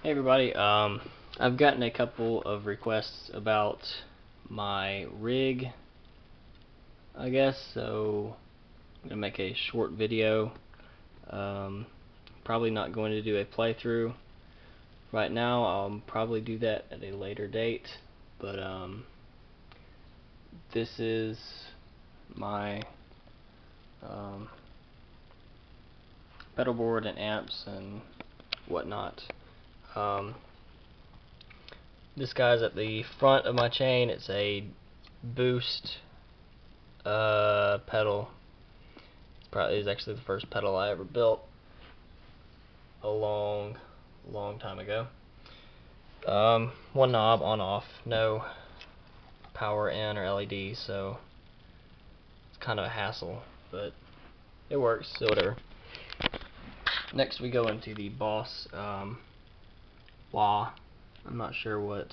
Hey everybody, I've gotten a couple of requests about my rig, I guess, so I'm going to make a short video. Probably not going to do a playthrough right now. I'll probably do that at a later date, but this is my pedal board and amps and whatnot. This guy's at the front of my chain. It's a boost pedal. Probably is actually the first pedal I ever built a long time ago. One knob on off, no power in or LED, so it's kind of a hassle, but it works, so whatever. Next we go into the Boss wah. I'm not sure what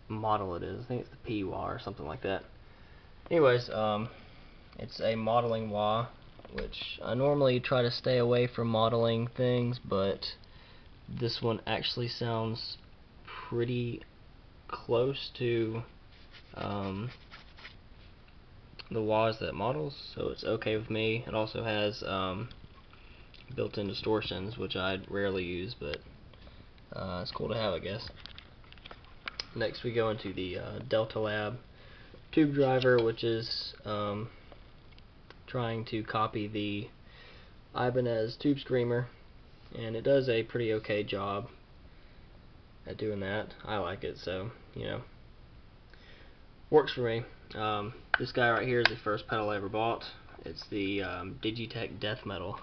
model it is. I think it's the P-wah or something like that. Anyways, it's a modeling wah, which I normally try to stay away from modeling things, but this one actually sounds pretty close to the wahs that models, so it's okay with me. It also has built-in distortions, which I rarely use, but it's cool to have, I guess. Next we go into the Delta Lab tube driver, which is trying to copy the Ibanez tube screamer, and it does a pretty okay job at doing that. I like it, so you know, works for me. This guy right here is the first pedal I ever bought. It's the Digitech Death Metal.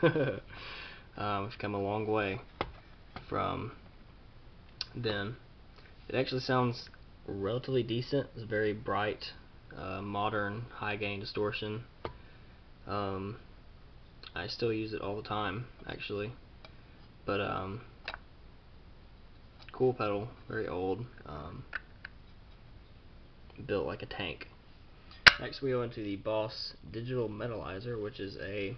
We've come a long way from then. It actually sounds relatively decent. It's very bright, modern, high gain distortion. I still use it all the time, actually, but cool pedal, very old, built like a tank. Next we go into the Boss Digital Metalizer, which is a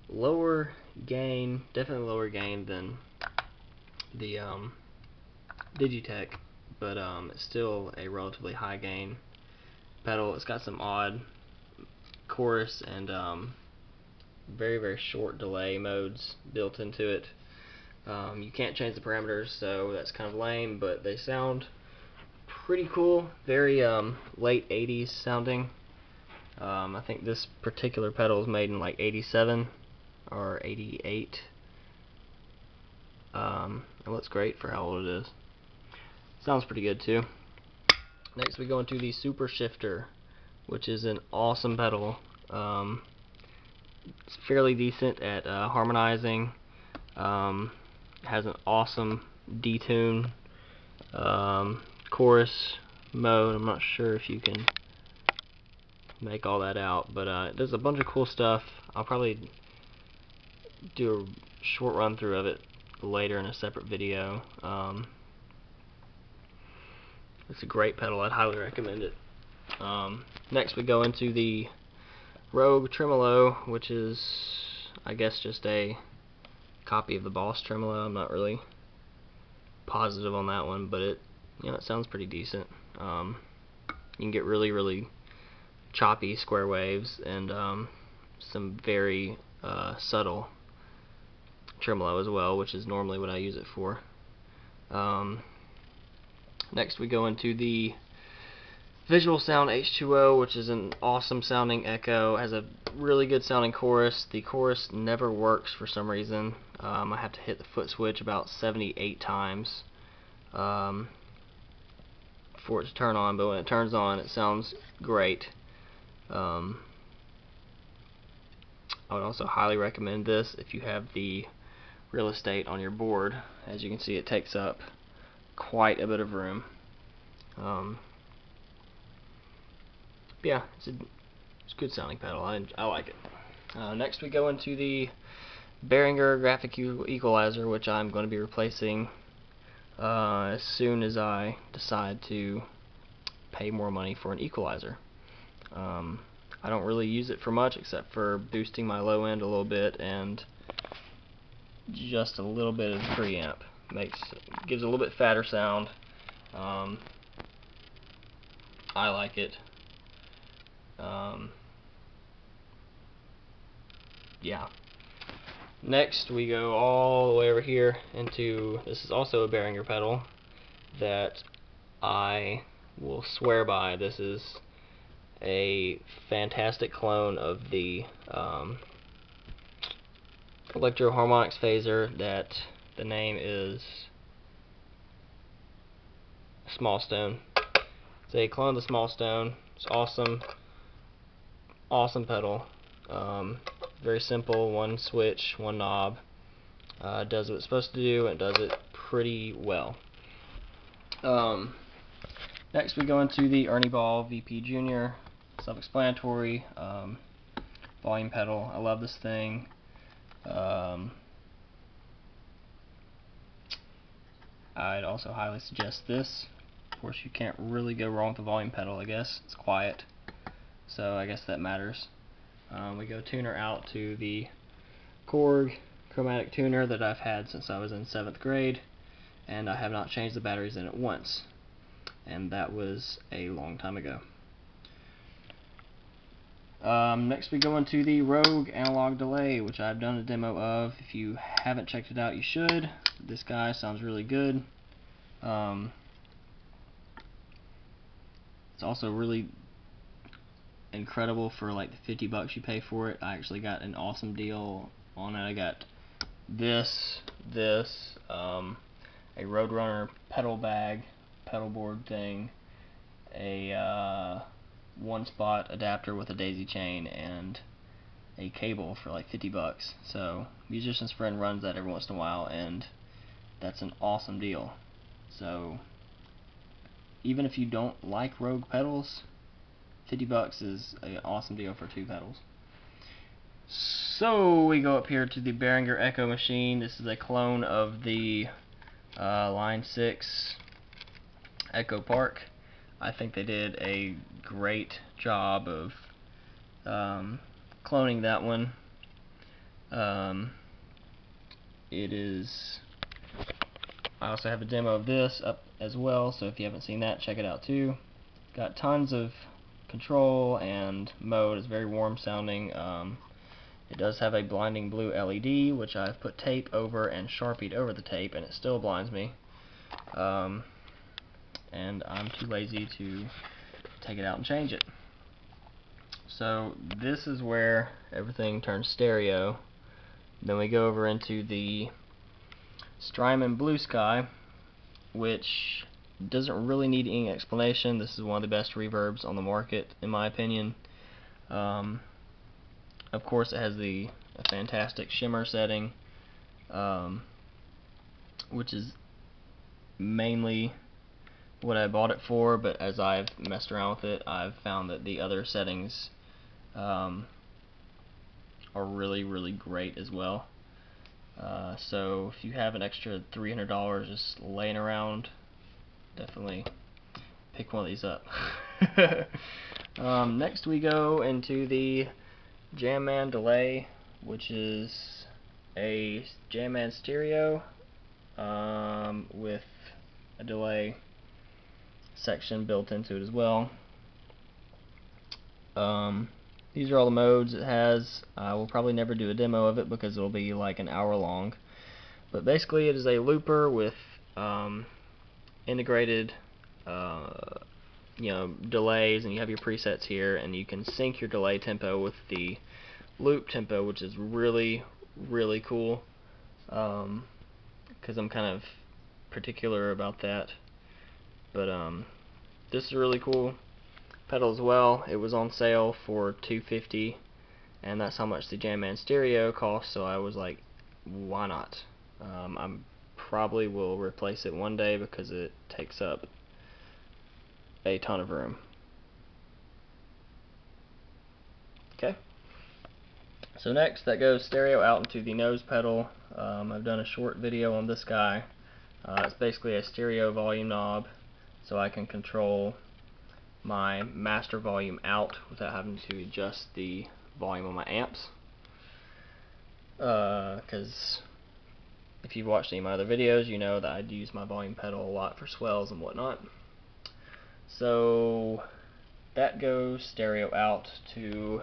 lower gain, definitely lower gain than the Digitech, but it's still a relatively high gain pedal. It's got some odd chorus and very short delay modes built into it. You can't change the parameters, so that's kind of lame, but they sound pretty cool. Very late 80s sounding. I think this particular pedal was made in like 87 or 88. It looks great for how old it is. Sounds pretty good too. Next we go into the Super Shifter, which is an awesome pedal. It's fairly decent at harmonizing. Has an awesome detune chorus mode. I'm not sure if you can make all that out, but it does a bunch of cool stuff. I'll probably do a short run through of it later in a separate video. It's a great pedal. I'd highly recommend it. Next we go into the Rogue Tremolo, which is, I guess, just a copy of the Boss Tremolo. I'm not really positive on that one, but it sounds pretty decent. You can get really choppy square waves and some very subtle tremolo as well, which is normally what I use it for. Next we go into the Visual Sound H2O, which is an awesome sounding echo. It has a really good sounding chorus. The chorus never works for some reason. I have to hit the foot switch about 78 times for it to turn on, but when it turns on it sounds great. I would also highly recommend this if you have the real estate on your board. As you can see, it takes up quite a bit of room. Yeah, it's a good sounding pedal. I like it. Next we go into the Behringer graphic equalizer, which I'm going to be replacing as soon as I decide to pay more money for an equalizer. I don't really use it for much except for boosting my low end a little bit and just a little bit of preamp. Gives a little bit fatter sound. I like it. Yeah. Next we go all the way over here into, this is also a Behringer pedal that I will swear by. This is a fantastic clone of the Electro Harmonics phaser that the name is Small Stone. It's a clone of the Small Stone. It's awesome. Awesome pedal. Very simple, one switch, one knob. Does what it's supposed to do, and does it pretty well. Next we go into the Ernie Ball VP Junior. Self-explanatory. Volume pedal. I love this thing. I'd also highly suggest this. Of course, you can't really go wrong with the volume pedal, I guess. It's quiet, so I guess that matters. We go tuner out to the Korg chromatic tuner that I've had since I was in 7th grade, and I have not changed the batteries in it once, and that was a long time ago. Next we go into the Rogue analog delay, which I've done a demo of. If you haven't checked it out, you should. This guy sounds really good. It's also really incredible for like the $50 you pay for it. I actually got an awesome deal on it. I got this, a Roadrunner pedal bag, pedalboard thing, a one-spot adapter with a daisy chain, and a cable for like $50. So Musician's Friend runs that every once in a while, and that's an awesome deal. So even if you don't like Rogue pedals, $50 is an awesome deal for 2 pedals. So we go up here to the Behringer Echo machine. This is a clone of the Line 6 Echo Park. I think they did a great job of cloning that one. I also have a demo of this up as well, so if you haven't seen that, check it out too. Got tons of control and mode. It's very warm sounding. It does have a blinding blue LED, which I've put tape over and Sharpied over the tape, and it still blinds me. And I'm too lazy to take it out and change it. So this is where everything turns stereo. Then we go over into the Strymon Blue Sky, which doesn't really need any explanation. This is one of the best reverbs on the market, in my opinion. Of course, it has a fantastic shimmer setting, which is mainly what I bought it for, but as I've messed around with it, I've found that the other settings are really, really great as well. So if you have an extra $300 just laying around, definitely pick one of these up. Next we go into the Jamman Delay, which is a Jamman stereo with a delay section built into it as well. These are all the modes it has. I will probably never do a demo of it because it will be like an hour long. But basically it is a looper with integrated delays, and you have your presets here, and you can sync your delay tempo with the loop tempo, which is really, really cool, because I'm kind of particular about that. But this is really cool pedal as well. It was on sale for $250, and that's how much the Jamman stereo costs, so I was like, why not? I probably will replace it one day because it takes up a ton of room. Okay, so next that goes stereo out into the nose pedal. I've done a short video on this guy. It's basically a stereo volume knob, so I can control my master volume out without having to adjust the volume on my amps, because if you've watched any of my other videos, you know that I'd use my volume pedal a lot for swells and whatnot. So that goes stereo out to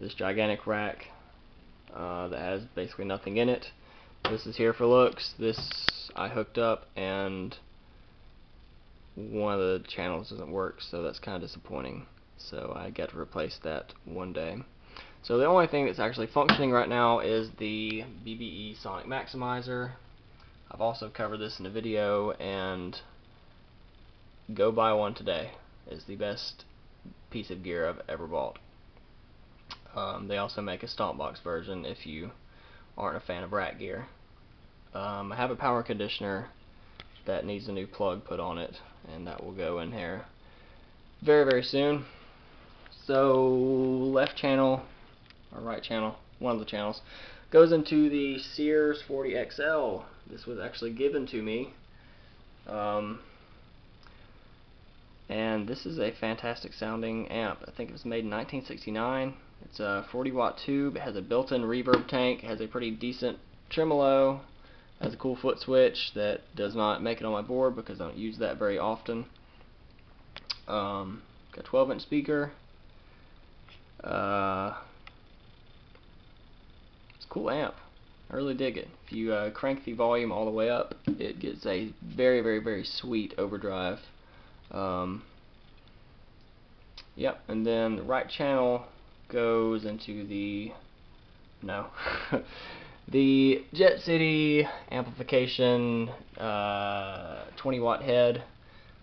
this gigantic rack that has basically nothing in it. This is here for looks. This I hooked up and one of the channels doesn't work, so that's kind of disappointing. So I got to replace that one day. So the only thing that's actually functioning right now is the BBE Sonic Maximizer. I've also covered this in a video, and go buy one today. It's the best piece of gear I've ever bought. They also make a stomp box version if you aren't a fan of rack gear. I have a power conditioner that needs a new plug put on it, and that will go in here very, very soon. So left channel, or right channel, one of the channels, goes into the Sears 40XL. This was actually given to me. And this is a fantastic sounding amp. I think it was made in 1969. It's a 40-watt tube. It has a built-in reverb tank. It has a pretty decent tremolo. It has a cool foot switch that does not make it on my board because I don't use that very often. Got a 12-inch speaker. It's a cool amp. I really dig it. If you crank the volume all the way up, it gets a very, very, very sweet overdrive. Yep, and then the right channel goes into the the Jet City amplification 20-watt head,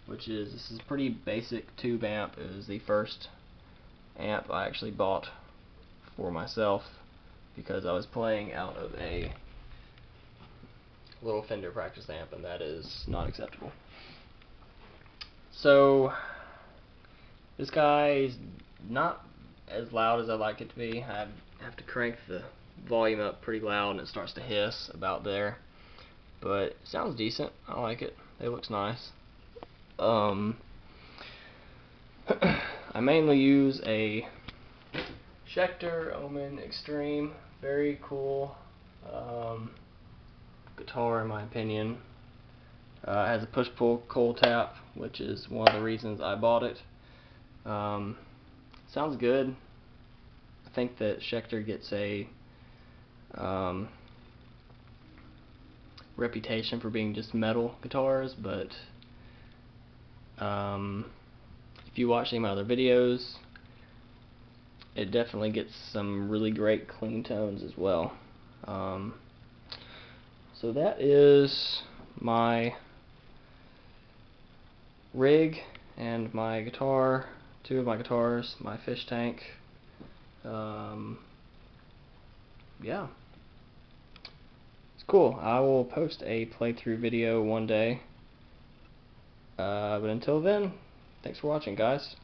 this is a pretty basic tube amp. It was the first amp I actually bought for myself because I was playing out of a little Fender practice amp, and that is not acceptable. So this guy is not as loud as I like it to be. I have to crank the volume up pretty loud and it starts to hiss about there. But it sounds decent. I like it. It looks nice. I mainly use a Schecter Omen Extreme. Very cool guitar in my opinion. It has a push-pull coil tap, which is one of the reasons I bought it. Sounds good. I think that Schecter gets a reputation for being just metal guitars, but if you watch any of my other videos, it definitely gets some really great clean tones as well. So that is my rig and my guitar, two of my guitars, my fish tank. Yeah, it's cool. I will post a playthrough video one day, but until then, thanks for watching, guys.